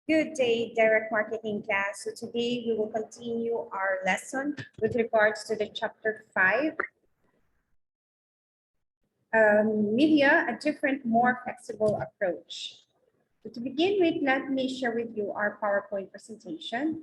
Good day, direct marketing class. So today we will continue our lesson with regards to the chapter 5, media, a different, more flexible approach. So to begin with, let me share with you our PowerPoint presentation.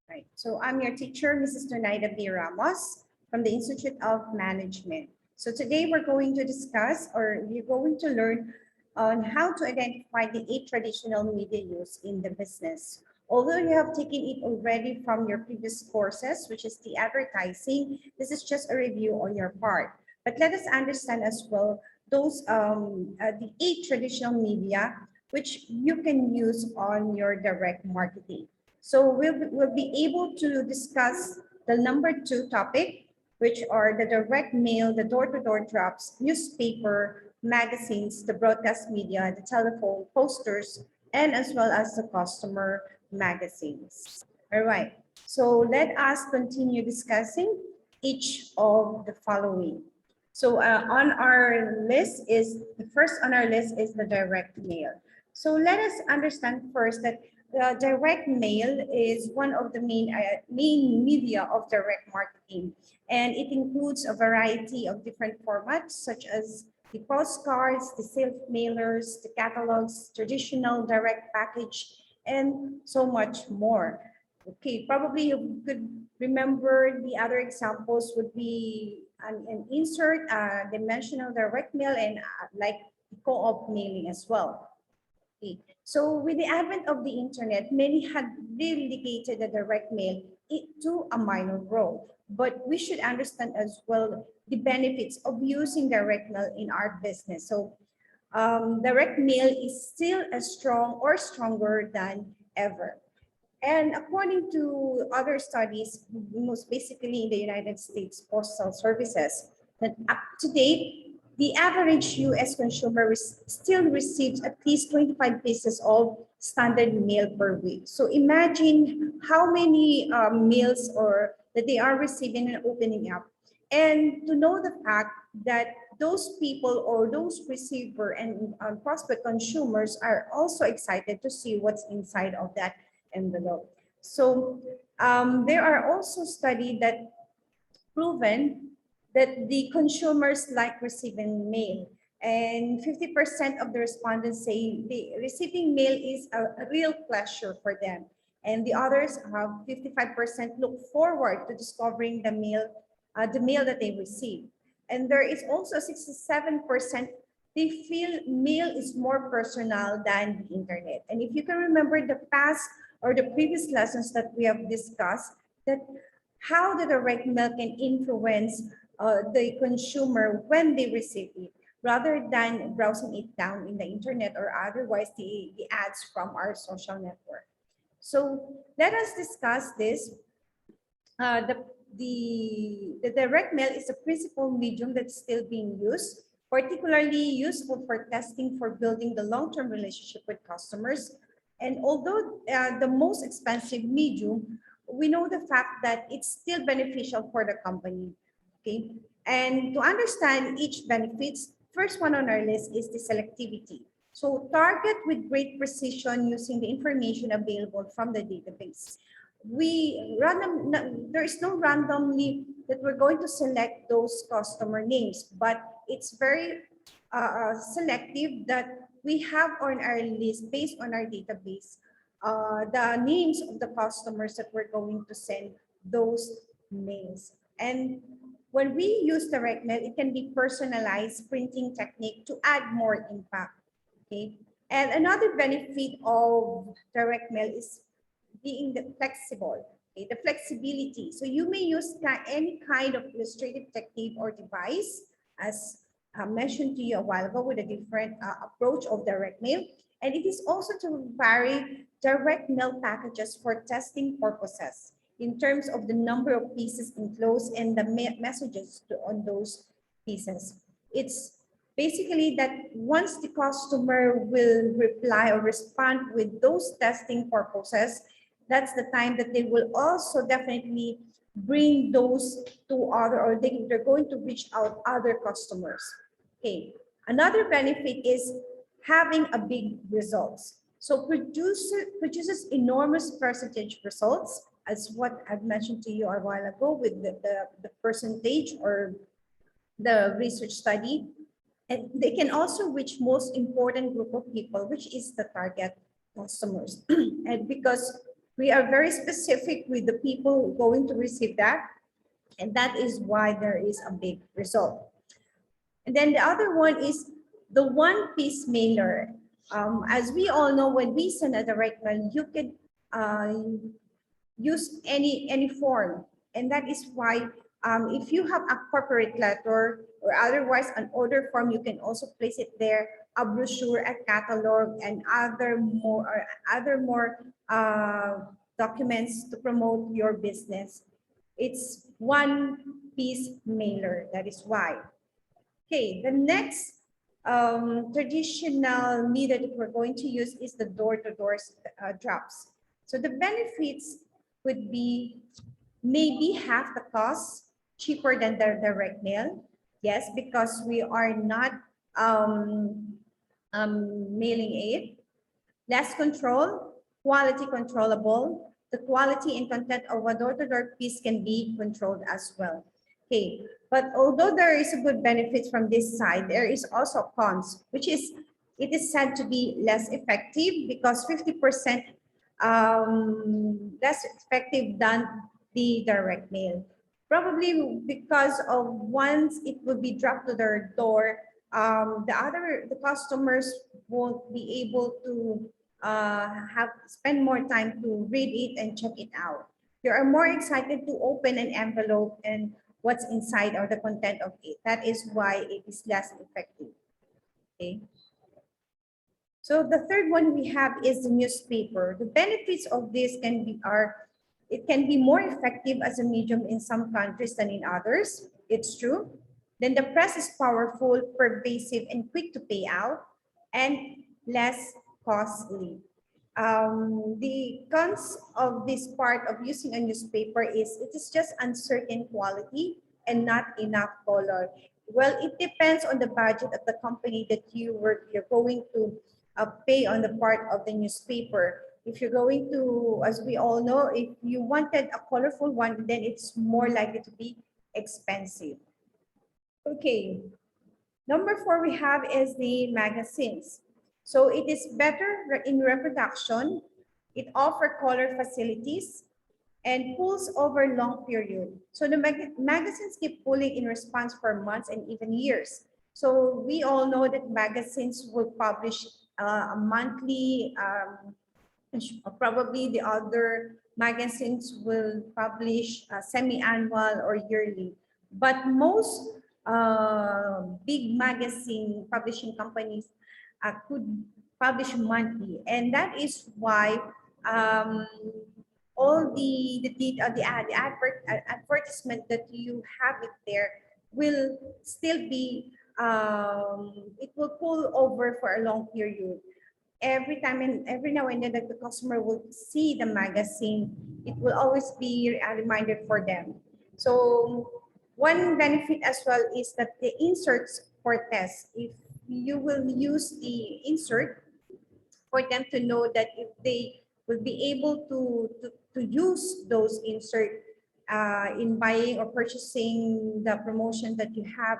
Right. So I'm your teacher, Mrs. Donaida B. Ramos from the Institute of Management. So today we're going to discuss, or we're going to learn on how to identify the 8 traditional media use in the business. Although you have taken it already from your previous courses, which is the advertising, this is just a review on your part. But let us understand as well those the 8 traditional media which you can use on your direct marketing. So we'll be able to discuss the number 2 topic, which are the direct mail, the door-to-door drops, newspaper, magazines, the broadcast media, the telephone, posters, and as well as the customer magazines. All right, so let us continue discussing each of the following. So on our list is, the first on our list is the direct mail. So let us understand first that the direct mail is one of the main media of direct marketing, and it includes a variety of different formats such as the postcards, the self mailers, the catalogs, traditional direct package, and so much more. Okay, probably you could remember the other examples would be an insert, dimensional direct mail, and like co-op mailing as well. Okay. So with the advent of the internet, many had relegated the direct mail to a minor role. But we should understand as well the benefits of using direct mail in our business. So direct mail is still as strong or stronger than ever. And according to other studies, most basically in the United States Postal Services, that up to date, the average US consumer still receives at least 25 pieces of standard mail per week. So imagine how many mails or that they are receiving and opening up. And to know the fact that those people or those receiver and prospect consumers are also excited to see what's inside of that envelope. So there are also studies that proven that the consumers like receiving mail, and 50% of the respondents say the receiving mail is a real pleasure for them, and the others have 55% look forward to discovering the mail that they receive. And there is also 67% they feel mail is more personal than the internet. And if you can remember the past or the previous lessons that we have discussed, that how the direct mail can influence the consumer when they receive it, rather than browsing it down in the internet or otherwise the ads from our social network. So let us discuss this. The direct mail is a principal medium that's still being used, particularly useful for testing for building the long-term relationship with customers. And although the most expensive medium, we know the fact that it's still beneficial for the company. Okay, and to understand each benefits, first one on our list is the selectivity. So target with great precision using the information available from the database. There is no randomly that we're going to select those customer names, but it's very selective that we have on our list based on our database the names of the customers that we're going to send those mails. And when we use direct mail, it can be personalized printing technique to add more impact. Okay. And another benefit of direct mail is being flexible. Okay, the flexibility. So you may use any kind of illustrative technique or device, as mentioned to you a while ago, with a different approach of direct mail. And it is also to vary direct mail packages for testing purposes in terms of the number of pieces enclosed and the messages on those pieces. It's basically that once the customer will reply or respond with those testing purposes, that's the time that they will also definitely bring those to other, or they're going to reach out other customers. Okay. Another benefit is having a big results. So produces enormous percentage results, as what I've mentioned to you a while ago with the percentage or the research study. And they can also reach most important group of people, which is the target customers. And because we are very specific with the people going to receive that, and that is why there is a big result. And then the other one is the one-piece mailer. As we all know, when we send a direct mail, you can use any form, and that is why if you have a corporate letter or otherwise an order form, you can also place it there, a brochure, a catalog, and other more documents to promote your business. It's one piece mailer. That is why. Okay, the next traditional method that we're going to use is the door-to-door drops. So the benefits would be maybe half the cost, cheaper than the direct mail. Yes, because we are not mailing it. Less control, quality controllable. The quality and content of a door-to-door piece can be controlled as well. Okay, but although there is a good benefit from this side, there is also cons, which is it is said to be less effective because 50% less effective than the direct mail. Probably because of once it will be dropped to their door, the customers won't be able to spend more time to read it and check it out. You are more excited to open an envelope and what's inside or the content of it. That is why it is less effective. Okay. So the third one we have is the newspaper. The benefits of this it can be more effective as a medium in some countries than in others. It's true. Then the press is powerful, pervasive, and quick to pay out, and less costly. The cons of this part of using a newspaper is it is just uncertain quality and not enough color. Well, it depends on the budget of the company that you're going to pay on the part of the newspaper. If you're going to, as we all know, if you wanted a colorful one, then it's more likely to be expensive. Okay, number 4 we have is the magazines. So it is better in reproduction. It offers color facilities and pulls over long period. So the magazines keep pulling in response for months and even years. So we all know that magazines will publish a monthly, probably the other magazines will publish semi-annual or yearly. But most big magazine publishing companies could publish monthly, and that is why all the advertisement that you have it there will still be it will pull over for a long period. Every time and every now and then that the customer will see the magazine, it will always be a reminder for them. So one benefit as well is that the inserts for tests, if you will use the insert for them to know that if they will be able to use those insert in buying or purchasing the promotion that you have,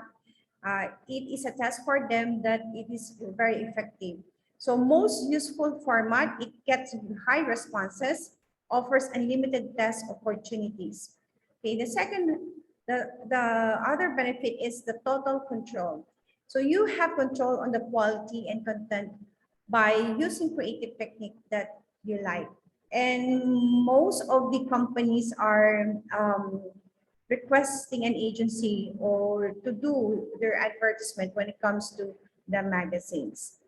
it is a test for them that it is very effective. So most useful format, it gets high responses, offers unlimited test opportunities. Okay, the other benefit is the total control. So you have control on the quality and content by using creative technique that you like. And most of the companies are requesting an agency or to do their advertisement when it comes to the magazines.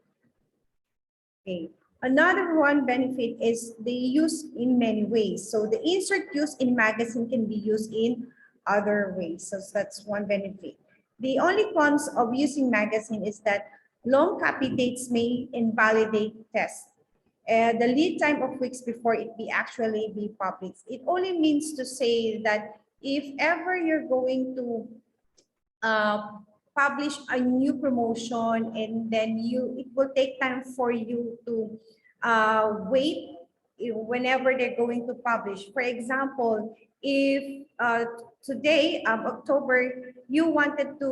Okay. Another one benefit is the use in many ways. So the insert used in magazine can be used in other ways. So that's one benefit. The only cons of using magazine is that long copy dates may invalidate tests. The lead time of weeks before it be actually be published. It only means to say that if ever you're going to publish a new promotion, and then it will take time for you to wait whenever they're going to publish. For example, if today, October, you wanted to,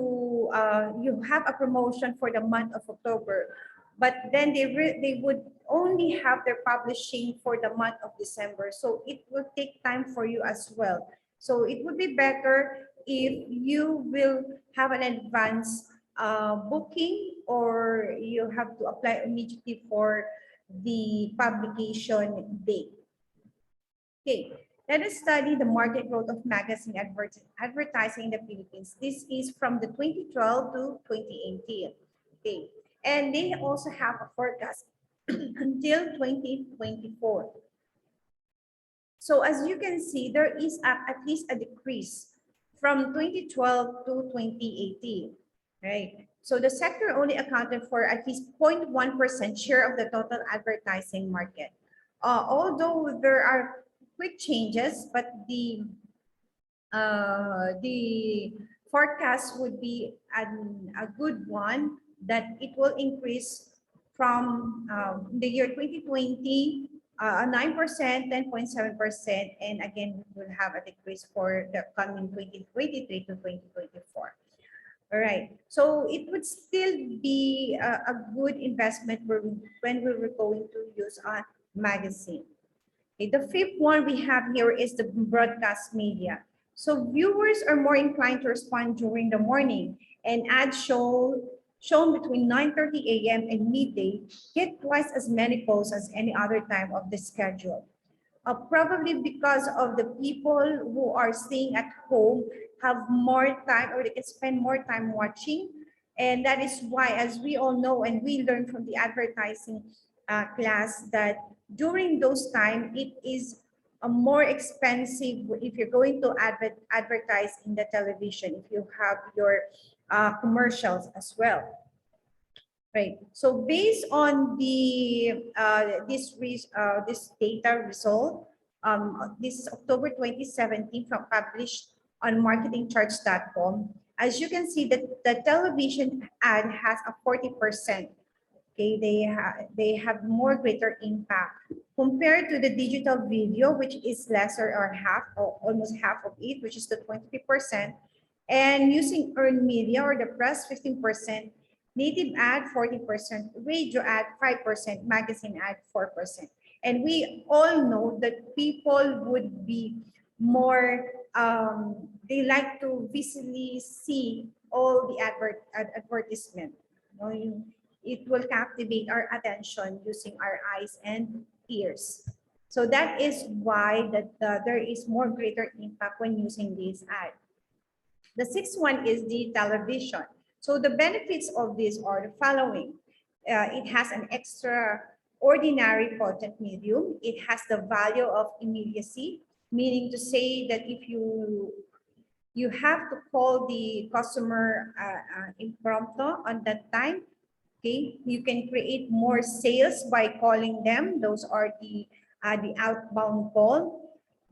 you have a promotion for the month of October, but then they would only have their publishing for the month of December. So it will take time for you as well. So it would be better if you will have an advance booking, or you have to apply immediately for the publication date. Okay, let us study the market growth of magazine advertising in the Philippines. This is from the 2012 to 2018. Okay, and they also have a forecast until 2024. So as you can see, there is at least a decrease from 2012 to 2018, right? So the sector only accounted for at least 0.1% share of the total advertising market. Although there are quick changes, but the forecast would be a good one, that it will increase from the year 2020, 9%, 10.7%, and again, we will have a decrease for the coming 2023 to 2024. All right, so it would still be a good investment when we were going to use a magazine. Okay, the fifth one we have here is the broadcast media. So viewers are more inclined to respond during the morning, and ads shown between 9:30 a.m. and midday get twice as many polls as any other time of the schedule. Probably because of the people who are staying at home have more time, or they can spend more time watching. And that is why, as we all know and we learned from the advertising class, that during those time, it is more expensive if you're going to advertise in the television, if you have your commercials as well. Right. So based on the this data result, this is October 2017 from published on marketingcharts.com. As you can see, that the television ad has a 40%. Okay, they have more greater impact compared to the digital video, which is lesser, or half, or almost half of it, which is the 23%, and using earned media or the press 15%. Native ad 40%, radio ad 5%, magazine ad 4%. And we all know that people would be more, they like to visually see all the advertisement. It will captivate our attention using our eyes and ears. So that is why there is more greater impact when using this ad. The sixth one is the television. So the benefits of this are the following. It has an extraordinary potent medium. It has the value of immediacy, meaning to say that if you have to call the customer impromptu on that time, okay, you can create more sales by calling them. Those are the outbound call.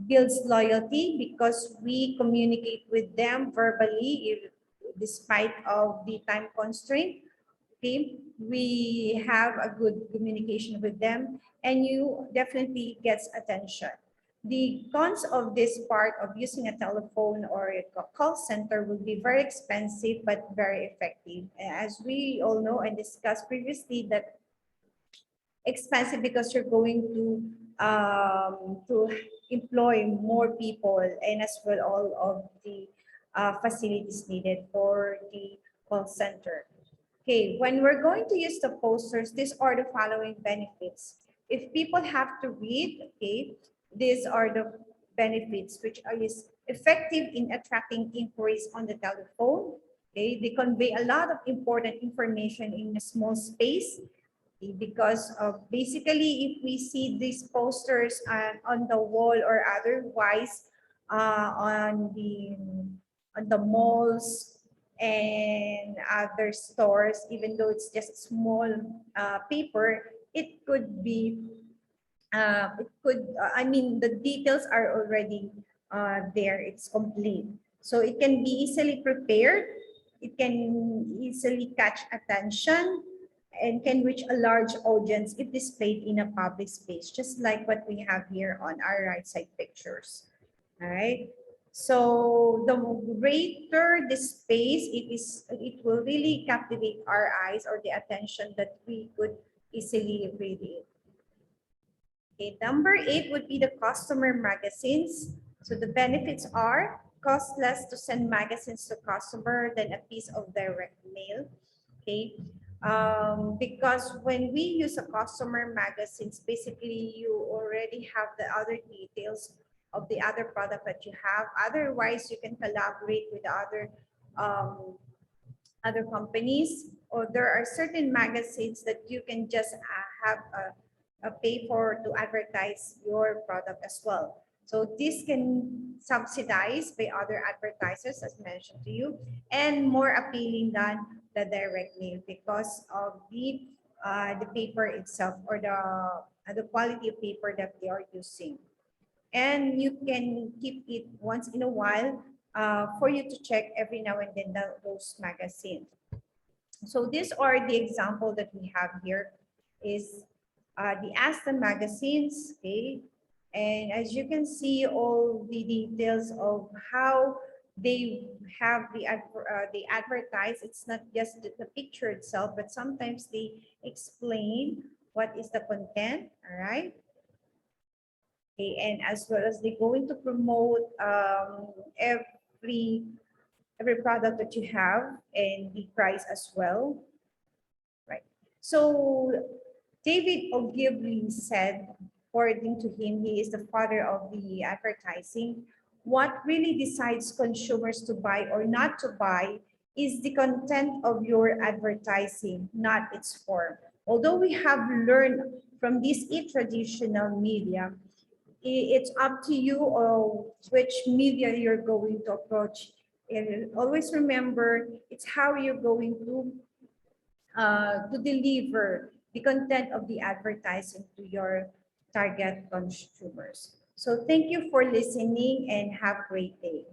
Builds loyalty because we communicate with them verbally, despite of the time constraint. Okay, we have a good communication with them, and you definitely gets attention. The cons of this part of using a telephone or a call center will be very expensive but very effective. As we all know and discussed previously, that expensive because you're going to employ more people, and as well all of the facilities needed for the call center. Okay, when we're going to use the posters, these are the following benefits. If people have to read, okay, these are the benefits, which is effective in attracting inquiries on the telephone. Okay, they convey a lot of important information in a small space. Because basically, if we see these posters on the wall or otherwise on the malls and other stores, even though it's just small paper, it could be I mean, the details are already there, it's complete, so it can be easily prepared. it can easily catch attention and can reach a large audience if displayed in a public space, just like what we have here on our right side pictures. All right. So the greater the space, it will really captivate our eyes or the attention that we could easily read it. Okay, number 8 would be the customer magazines. So the benefits are cost less to send magazines to customer than a piece of direct mail. Okay, because when we use a customer magazines, basically you already have the other details of the other product that you have. Otherwise, you can collaborate with um, other companies, or there are certain magazines that you can just have a pay for to advertise your product as well. So this can subsidize by other advertisers, as mentioned to you, and more appealing than the direct mail because of the paper itself, or the quality of paper that they are using. And you can keep it once in a while for you to check every now and then those magazines. So these are the example that we have here is the Asta magazines, okay? And as you can see, all the details of how they have they advertise. It's not just the picture itself, but sometimes they explain what is the content, all right? Okay, and as well as they're going to promote every product that you have and the price as well, right? So David Ogilvy said, according to him, he is the father of the advertising. What really decides consumers to buy or not to buy is the content of your advertising, not its form. Although we have learned from this traditional media, it's up to you or which media you're going to approach. And always remember, it's how you're going to deliver the content of the advertising to your target consumers. So thank you for listening and have a great day.